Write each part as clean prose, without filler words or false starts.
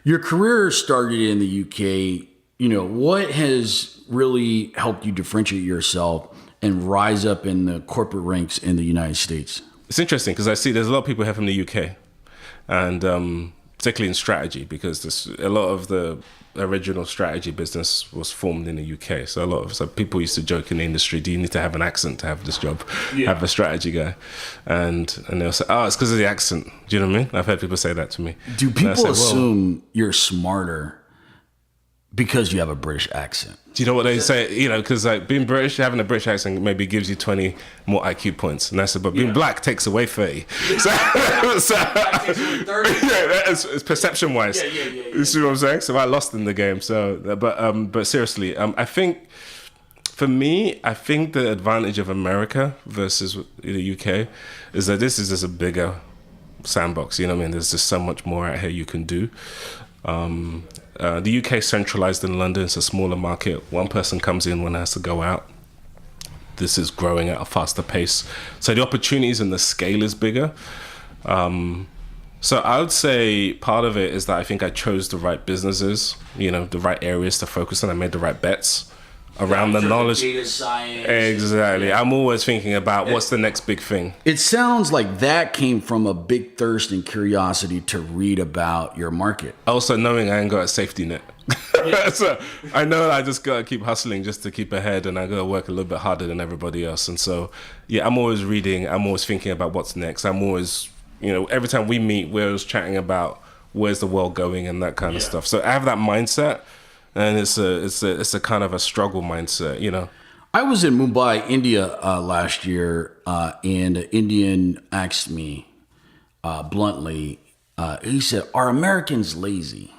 Your career started in the UK. What has really helped you differentiate yourself and rise up in the corporate ranks in the United States? It's interesting because I see there's a lot of people here from the UK, and particularly in strategy, because a lot of the original strategy business was formed in the UK. So people used to joke in the industry, do you need to have an accent to have this job? Yeah. Have a strategy guy. And they'll say, oh, it's because of the accent. Do you know what I mean? I've heard people say that to me. Do people assume you're smarter because you have a British accent? Do you know what they say? Because being British, having a British accent maybe gives you 20 more IQ points. And that's but being black takes away 30. So it's perception-wise. Yeah. You see what I'm saying? So I lost in the game. So, but seriously, I think for me, the advantage of America versus the UK is that this is just a bigger sandbox. You know what I mean? There's just so much more out here you can do. The UK centralized in London. It's a smaller market. One person comes in, one has to go out. This is growing at a faster pace. So the opportunities and the scale is bigger. So I would say part of it is that I think I chose the right businesses, the right areas to focus on. I made the right bets around the knowledge. Data science. Exactly. I'm always thinking about what's the next big thing. It sounds like that came from a big thirst and curiosity to read about your market. Also knowing I ain't got a safety net. Yeah. So I know I just got to keep hustling just to keep ahead, and I got to work a little bit harder than everybody else. And so, I'm always reading. I'm always thinking about what's next. I'm always, every time we meet, we're always chatting about where's the world going and that kind of stuff. So I have that mindset. And it's a kind of a struggle mindset, I was in Mumbai, India last year, and an Indian asked me bluntly, he said, "Are Americans lazy?"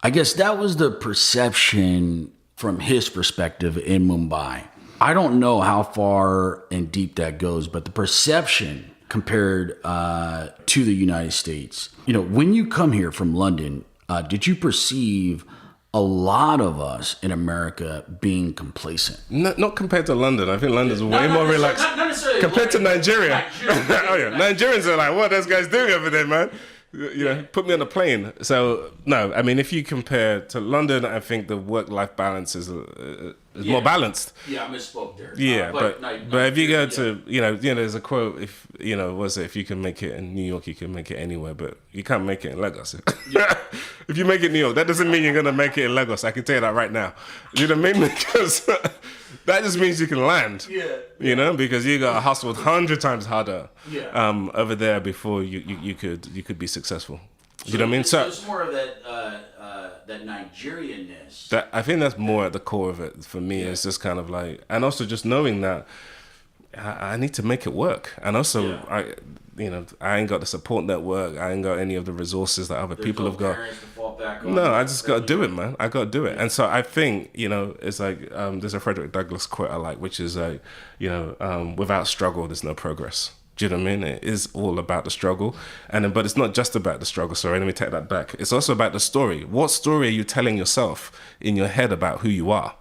I guess that was the perception from his perspective in Mumbai. I don't know how far and deep that goes, but the perception compared to the United States, when you come here from London, did you perceive a lot of us in America being complacent? Not compared to London. I think London's way more relaxed. Not necessarily compared to Nigeria. Oh yeah, Nigerians are like, what are those guys doing over there, man? Put me on a plane. So no, I mean, if you compare to London, I think the work-life balance is more balanced. Yeah, I misspoke there. Yeah, but if you go to there's a quote. If if you can make it in New York, you can make it anywhere, but you can't make it in Lagos. Yeah. If you make it in New York, that doesn't mean you're gonna make it in Lagos. I can tell you that right now. You know what I mean? Because that just means you can land. Yeah. Because you got hustled 100 times harder. Yeah. Over there before you could be successful. You know what I mean? So it's more of that Nigerianness. That I think that's more at the core of it for me. It's just kind of like, and also just knowing that I need to make it work, and also I ain't got the support network. I ain't got any of the resources that other people have got. To fall back on. No, I just got to do it, man. I got to do it. And so I think, it's like, there's a Frederick Douglass quote I like, which is like, without struggle, there's no progress. Do you know what I mean? It is all about the struggle. But it's not just about the struggle. Sorry, let me take that back. It's also about the story. What story are you telling yourself in your head about who you are?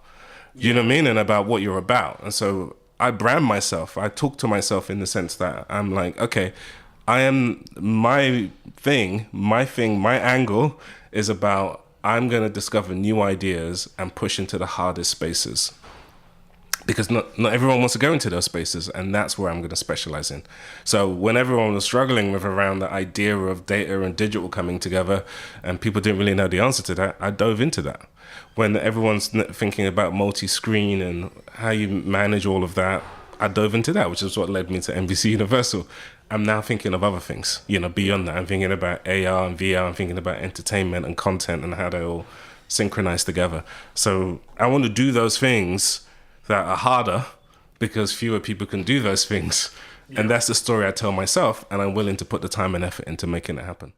Do you know what I mean? And about what you're about. And so I brand myself. I talk to myself in the sense that I'm like, okay, I am my angle is about, I'm going to discover new ideas and push into the hardest spaces. Because not everyone wants to go into those spaces, and that's where I'm going to specialize in. So when everyone was struggling with around the idea of data and digital coming together, and people didn't really know the answer to that, I dove into that. When everyone's thinking about multi-screen and how you manage all of that, I dove into that, which is what led me to NBCUniversal. I'm now thinking of other things, beyond that. I'm thinking about AR and VR. I'm thinking about entertainment and content and how they all synchronize together. So I want to do those things that are harder because fewer people can do those things. Yeah. And that's the story I tell myself, and I'm willing to put the time and effort into making it happen.